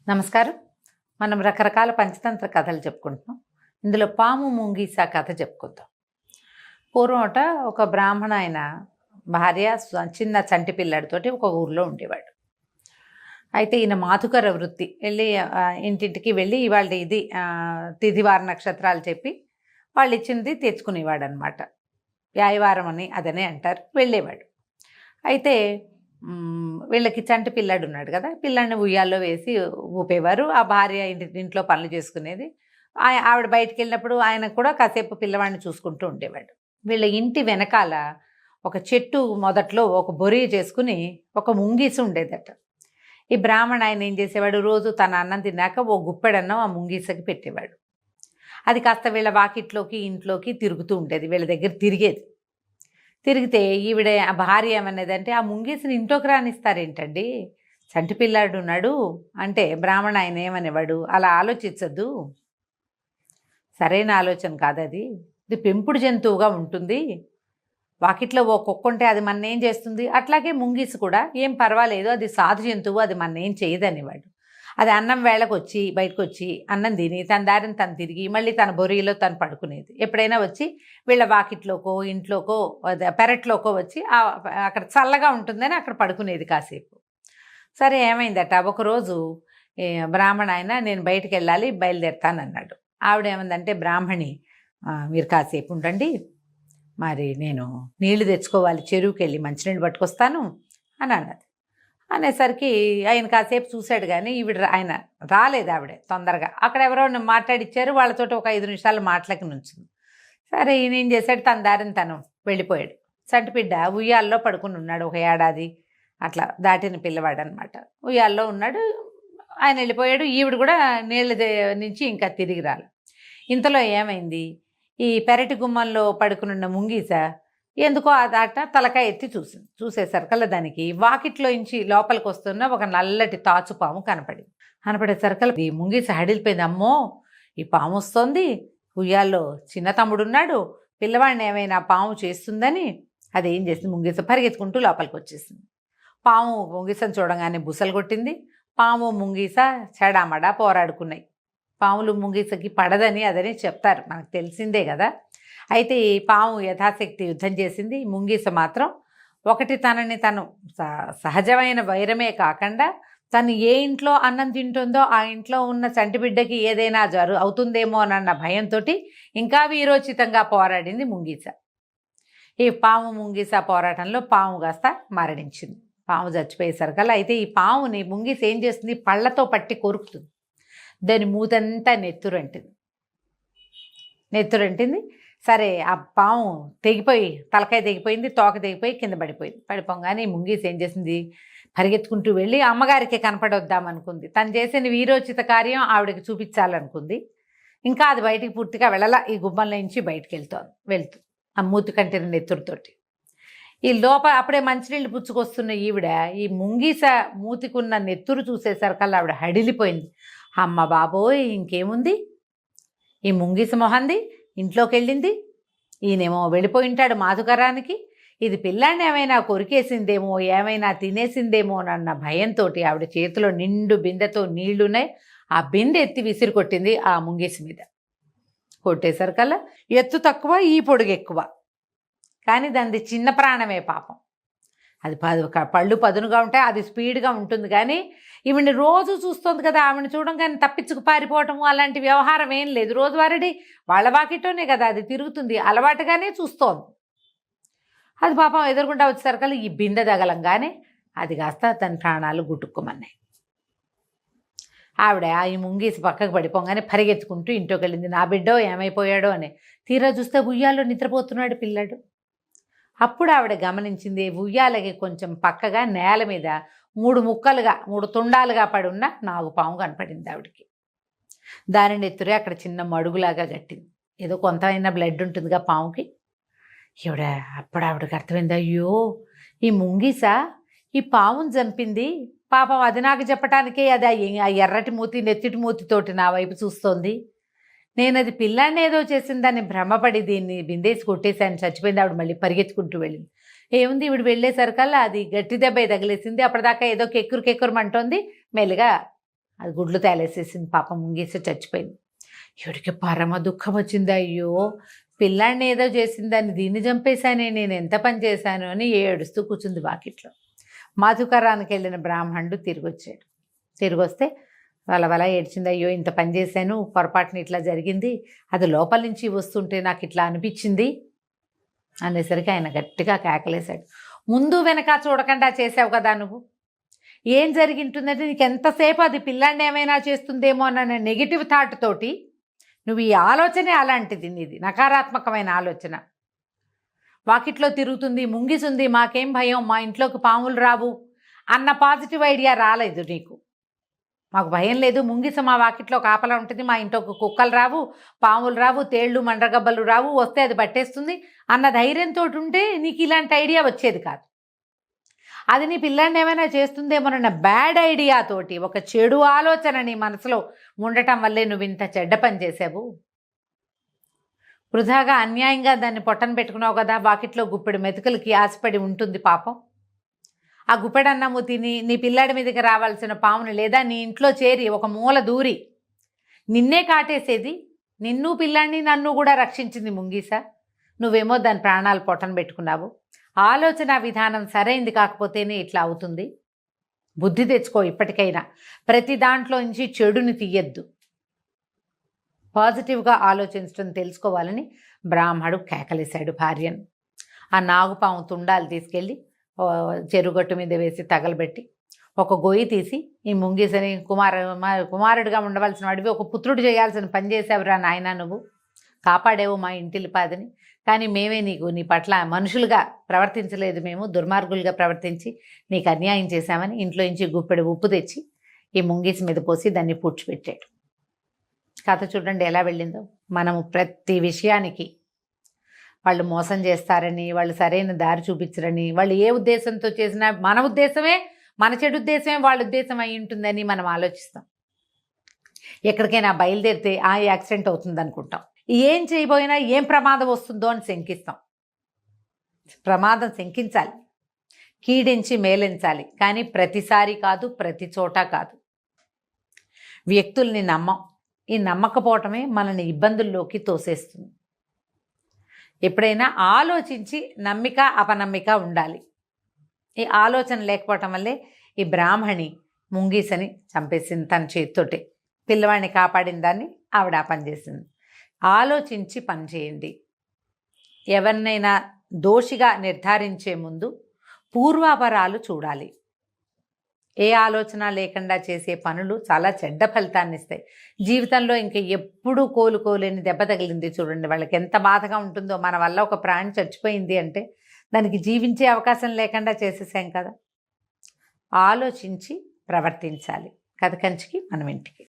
నమస్కారం. మనం రకరకాల పంచతంత్ర కథలు చెప్పుకుంటున్నాం. ఇందులో పాము ముంగీస కథ చెప్పుకుందాం. పూర్వమట ఒక బ్రాహ్మణ ఆయన భార్య చిన్న చంటి పిల్లాడితోటి ఒక ఊర్లో ఉండేవాడు. అయితే ఈయన మాతుకర వృత్తి, వెళ్ళి ఇంటింటికి వెళ్ళి ఇవాళ ఇది తిథివార నక్షత్రాలు చెప్పి వాళ్ళు ఇచ్చినది తెచ్చుకునేవాడు అనమాట. వ్యాయవారం అని అదనే అంటారు. వెళ్ళేవాడు. అయితే వీళ్ళకి చంటి పిల్లాడు ఉన్నాడు కదా, పిల్లాడిని ఉయ్యాల్లో వేసి ఊపేవారు. ఆ భార్య ఇంట్లో పనులు చేసుకునేది. ఆవిడ బయటికి వెళ్ళినప్పుడు ఆయన కూడా కాసేపు పిల్లవాడిని చూసుకుంటూ ఉండేవాడు. వీళ్ళ ఇంటి వెనకాల ఒక చెట్టు మొదట్లో ఒక బొరి చేసుకుని ఒక ముంగీసు ఉండేదట. ఈ బ్రాహ్మణ ఆయన ఏం చేసేవాడు, రోజు తన అన్నం తిన్నాక ఓ గుప్పెడన్నం ఆ ముంగీసకి పెట్టేవాడు. అది కాస్త వీళ్ళ వాకిట్లోకి ఇంట్లోకి తిరుగుతూ ఉండేది, వీళ్ళ దగ్గర తిరిగితే ఈవిడ ఆ భార్య ఏమనేదంటే, ఆ ముంగీసుని ఇంట్లోకి రానిస్తారేంటండి, చంటి పిల్లాడు ఉన్నాడు అంటే బ్రాహ్మణ ఆయన ఏమనేవాడు, అలా ఆలోచించద్దు, సరైన ఆలోచన కాదు అది, ఇది పెంపుడు జంతువుగా ఉంటుంది, వాకిట్లో ఓ కుక్క ఉంటే అది మన ఏం చేస్తుంది, అట్లాగే ముంగీసు కూడా ఏం పర్వాలేదు, అది సాధు జంతువు, అది మన ఏం చేయదనేవాడు. అది అన్నం వేళకు వచ్చి బయటకు వచ్చి అన్నం తిని తన దారిని తను తిరిగి మళ్ళీ తన బొరియలో తను పడుకునేది. ఎప్పుడైనా వచ్చి వీళ్ళ వాకిట్లోకో ఇంట్లోకో పెరట్లోకో వచ్చి అక్కడ చల్లగా ఉంటుందని అక్కడ పడుకునేది కాసేపు. సరే ఏమైందట, ఒకరోజు బ్రాహ్మణ ఆయన నేను బయటికి వెళ్ళాలి బయలుదేరుతానన్నాడు. ఆవిడ ఏమందంటే, బ్రాహ్మణి మీరు కాసేపు ఉండండి, మరి నేను నీళ్లు తెచ్చుకోవాలి, చెరువుకి వెళ్ళి మంచినీళ్ళు పట్టుకొస్తాను అని అన్నది. అనేసరికి ఆయన కాసేపు చూశాడు, కానీ ఆయన రాలేదు. ఆవిడ తొందరగా అక్కడ ఎవరో మాట్లాడిచ్చారు, వాళ్ళతో ఒక 5 నిమిషాలు మాటలకి నుంచింది. సరే ఈయన ఏం చేశాడు, తన దారిని తను వెళ్ళిపోయాడు. చంటిపిడ్డ ఉయ్యాల్లో పడుకుని ఉన్నాడు, ఒక ఏడాది అట్లా దాటిన పిల్లవాడు అనమాట. ఉయ్యాల్లో ఉన్నాడు, ఆయన వెళ్ళిపోయాడు. ఈవిడ కూడా నీళ్ళ నుంచి ఇంకా తిరిగి రాలి. ఇంతలో ఏమైంది, ఈ పెరటి గుమ్మంలో పడుకునున్న ముంగీస ఎందుకో అదాట తలకాయ ఎత్తి చూసేసరికల్లా దానికి వాకిట్లో నుంచి లోపలికి వస్తున్న ఒక నల్లటి తాచుపాము కనపడేసరికల్లా ఈ ముంగీస హడిలిపోయింది. అమ్మో, ఈ పాము వస్తుంది, ఉయ్యాల్లో చిన్న తమ్ముడున్నాడు, పిల్లవాడిని ఏమైనా పాము చేస్తుందని అదేం చేసింది, ముంగీస పరిగెత్తుకుంటూ లోపలికి వచ్చేసింది. పాము ముంగీసను చూడగానే బుసలు కొట్టింది. పాము ముంగీస చెడామడా పోరాడుకున్నాయి. పాములు ముంగీసకి పడదని అదని చెప్తారు, మనకు తెలిసిందే కదా. అయితే ఈ పాము యథాశక్తి యుద్ధం చేసింది. ముంగీస మాత్రం ఒకటి తనని తను సహజమైన వైరమే కాకుండా తను ఏ ఇంట్లో అన్నం తింటుందో ఆ ఇంట్లో ఉన్న చంటి బిడ్డకి ఏదైనా అవుతుందేమో అన్న భయంతో ఇంకా వీరోచితంగా పోరాడింది ముంగీస. ఈ పాము ముంగీస పోరాటంలో పాము కాస్త మరణించింది. పాము చచ్చిపోయేసరికల్లా అయితే ఈ పాముని ముంగీస ఏం చేస్తుంది, పళ్ళతో పట్టి కొరుకుతుంది. దాని మూతంతా నెత్తురంటింది. సరే ఆ పాము తెగిపోయి తలకాయ తెగిపోయింది, తోక తెగిపోయి కింద పడిపోగానే ఈ ముంగీస ఏం చేసింది, పరిగెత్తుకుంటూ వెళ్ళి అమ్మగారికి కనపడొద్దామనుకుంది. తను చేసిన వీరోచిత కార్యం ఆవిడకి చూపించాలనుకుంది. ఇంకా అది బయటికి పూర్తిగా వెళ్ళలా, ఈ గుమ్మంలో నుంచి బయటికి వెళ్తూ ఆ మూతి కంటిన నెత్తురుతోటి. ఈ అప్పుడే మంచినీళ్ళు పుచ్చుకొస్తున్న ఈవిడ ఈ ముంగీస మూతికున్న నెత్తురు చూసేసరికల్లా ఆవిడ హడిలిపోయింది. అమ్మ బాబోయ్, ఇంకేముంది, ఈ ముంగీస మొహంది ఇంట్లోకి వెళ్ళింది, ఈయనేమో వెళ్ళిపోయి ఉంటాడు మాతుకరానికి, ఇది పిల్లాన్ని ఏమైనా కొరికేసిందేమో, ఏమైనా తినేసిందేమో అన్న భయంతో ఆవిడ చేతిలో నిండు బిందెతో నీళ్లున్నాయి, ఆ బిందె ఎత్తి విసిరి కొట్టింది ఆ ముంగీస మీద. కొట్టేసరికల్లా ఎత్తు తక్కువ, ఈ పొడుగు ఎక్కువ, కానీ దానిది చిన్న ప్రాణమే పాపం. అది పళ్ళు పదునుగా ఉంటాయి, అది స్పీడ్గా ఉంటుంది. కానీ ఈవిని రోజు చూస్తుంది కదా, ఆవిడని చూడంగానే తప్పించుకు పారిపోవటము అలాంటి వ్యవహారం ఏం లేదు. రోజువారీ వాళ్ళ వాకిటోనే కదా అది తిరుగుతుంది, అలవాటుగానే చూస్తోంది. అది పాపం ఎదురుగుండా వచ్చేసరికల్లా ఈ బిందె తగలంగానే అది కాస్త తన ప్రాణాలు గుట్టుకోమన్నాయి. ఆవిడ ఈ ముంగీసి పక్కకు పడిపోగానే పరిగెత్తుకుంటూ ఇంట్లోకి వెళ్ళింది. నా బిడ్డో ఏమైపోయాడో అని. తీరా చూస్తే ఉయ్యాల్లో నిద్రపోతున్నాడు పిల్లాడు. అప్పుడు ఆవిడ గమనించింది, ఉయ్యాలకి కొంచెం పక్కగా నేల మీద 3 తుండాలుగా పడి ఉన్న నాగుపాము కనపడింది ఆవిడకి. దానిని ఎత్తురే అక్కడ చిన్న మడుగులాగా కట్టింది. ఏదో కొంతైనా బ్లడ్ ఉంటుందిగా పాముకి. అప్పుడు ఆవిడకి అర్థమైంది, అయ్యో, ఈ ముంగీస ఈ పాముని చంపింది, పాపం అది నాకు చెప్పటానికే అది ఆ ఎర్రటి మూతి నెత్తిటి మూతితోటి నా వైపు చూస్తోంది. నేను అది పిల్లాన్ని ఏదో చేసిందని భ్రమపడి దీన్ని బిందేసి కొట్టేశాను, చచ్చిపోయింది. ఆవిడ మళ్ళీ పరిగెత్తుకుంటూ వెళ్ళింది. ఏముంది, ఈవిడ వెళ్ళేసరికల్లా అది గట్టి దెబ్బ తగిలేసింది. అప్పటిదాకా ఏదో కెక్కురు మంటోంది, మెల్లిగా అది గుడ్లు తేలేసేసింది పాపం, ముంగీస చచ్చిపోయింది. ఈవిడికి పరమ దుఃఖం వచ్చింది. అయ్యో పిల్లాడిని ఏదో చేసిందని దీన్ని చంపేశానే, నేను ఎంత పని చేశాను అని ఏడుస్తూ కూర్చుంది వాకిట్లో. మధుకరానికి వెళ్ళిన బ్రాహ్మణుడు తిరిగొచ్చాడు. తిరిగొస్తే వల ఏడ్చింది. అయ్యో ఇంత పని చేశాను, పొరపాటున ఇట్లా జరిగింది, అది లోపల నుంచి వస్తుంటే నాకు ఇట్లా అనిపించింది అనేసరికి ఆయన గట్టిగా కేకలేశాడు. ముందు వెనక చూడకుండా చేసావు కదా నువ్వు, ఏం జరిగింటుందంటే నీకు ఎంతసేపు అది పిల్లాడిని ఏమైనా చేస్తుందేమో అన్న నెగిటివ్ థాట్ తోటి నువ్వు ఈ ఆలోచనే అలాంటిది, నీది నకారాత్మకమైన ఆలోచన. వాకిట్లో తిరుగుతుంది, ముంగిసుంది, మాకేం భయం, మా ఇంట్లోకి పాములు రావు అన్న పాజిటివ్ ఐడియా రాలేదు నీకు. మాకు భయం లేదు, ముంగిస మా వాకిట్లో కాపలా ఉంటుంది, మా ఇంట్లోకి కుక్కలు రావు, పాములు రావు, తేళ్ళు మండ్రగబ్బలు రావు, వస్తే అది పట్టేస్తుంది అన్న ధైర్యంతో ఉంటే నీకు ఇలాంటి ఐడియా వచ్చేది కాదు. అది నీ పిల్లాడిని ఏమైనా చేస్తుందేమోనన్న బ్యాడ్ ఐడియాతోటి, ఒక చెడు ఆలోచన నీ మనసులో ఉండటం వల్లే నువ్వు ఇంత చెడ్డ పని చేసావు. వృధాగా అన్యాయంగా దాన్ని పొట్టన పెట్టుకున్నావు కదా. వాకిట్లో గుప్పెడు మెతుకులకి ఆశపడి ఉంటుంది పాపం. ఆ గుప్పెడన్నము తిని నీ పిల్లాడి మీదకి రావాల్సిన పాముని, లేదా నీ ఇంట్లో చేరి ఒక మూల దూరి నిన్నే కాటేసేది, నిన్ను పిల్లాడిని నన్ను కూడా రక్షించింది ముంగీస. నువ్వేమో దాని ప్రాణాలు పొట్టన పెట్టుకున్నావు. ఆలోచన విధానం సరైంది కాకపోతేనే ఇట్లా అవుతుంది. బుద్ధి తెచ్చుకో ఇప్పటికైనా. ప్రతి దాంట్లో నుంచి చెడుని తీయద్దు, పాజిటివ్గా ఆలోచించడం తెలుసుకోవాలని బ్రాహ్మడు కేకలేశాడు భార్యను. ఆ నాగుపాము తుండాలు తీసుకెళ్ళి చెరుగట్టు మీద వేసి తగలబెట్టి ఒక గొయ్యి తీసి, ఈ ముంగీసని కుమారుడిగా ఉండవలసిన వాడివి, ఒక పుత్రుడు చేయాల్సిన పని చేసావురా నాయన, నువ్వు కాపాడేవు మా ఇంటిలిపాదని, కానీ మేమే నీ పట్ల మనుషులుగా ప్రవర్తించలేదు, మేము దుర్మార్గులుగా ప్రవర్తించి నీకు అన్యాయం చేశామని ఇంట్లో నుంచి గుప్పెడు ఉప్పు తెచ్చి ఈ ముంగీస మీద పోసి దాన్ని పూడ్చిపెట్టాడు. కథ చూడండి ఎలా వెళ్ళిందో. మనము ప్రతి విషయానికి వాళ్ళు మోసం చేస్తారని, వాళ్ళు సరైన దారి చూపించరని, వాళ్ళు ఏ ఉద్దేశంతో చేసినా మన ఉద్దేశమే, మన చెడు ఉద్దేశమే వాళ్ళ ఉద్దేశం అయి ఉంటుందని మనం ఆలోచిస్తాం. ఎక్కడికైనా బయలుదేరితే యాక్సిడెంట్ అవుతుంది అనుకుంటాం, ఏం చేయబోయినా ఏం ప్రమాదం వస్తుందో అని శంకిస్తాం. ప్రమాదం శంకించాలి, కీడించి మేలించాలి, కానీ ప్రతిసారి కాదు, ప్రతి చోట కాదు. వ్యక్తుల్ని నమ్మం. ఈ నమ్మకపోవటమే మనల్ని ఇబ్బందుల్లోకి తోసేస్తుంది. ఎప్పుడైనా ఆలోచించి నమ్మిక అపనమ్మిక ఉండాలి. ఈ ఆలోచన లేకపోవటం వల్లే ఈ బ్రాహ్మణి ముంగీసని చంపేసింది తన చేతితోటే. పిల్లవాడిని కాపాడిన దాన్ని ఆవిడ పనిచేసింది. ఆలోచించి పనిచేయండి. ఎవరినైనా దోషిగా నిర్ధారించే ముందు పూర్వాపరాలు చూడాలి. ఏ ఆలోచన లేకుండా చేసే పనులు చాలా చెడ్డ ఫలితాన్ని ఇస్తాయి. జీవితంలో ఇంకా ఎప్పుడూ కోలుకోలేని దెబ్బ తగిలింది చూడండి, వాళ్ళకి ఎంత బాధగా ఉంటుందో. మన వల్ల ఒక ప్రాణి చచ్చిపోయింది అంటే దానికి జీవించే అవకాశం లేకుండా చేసేసాం కదా. ఆలోచించి ప్రవర్తించాలి. కథ కంచికి మనం ఇంటికి.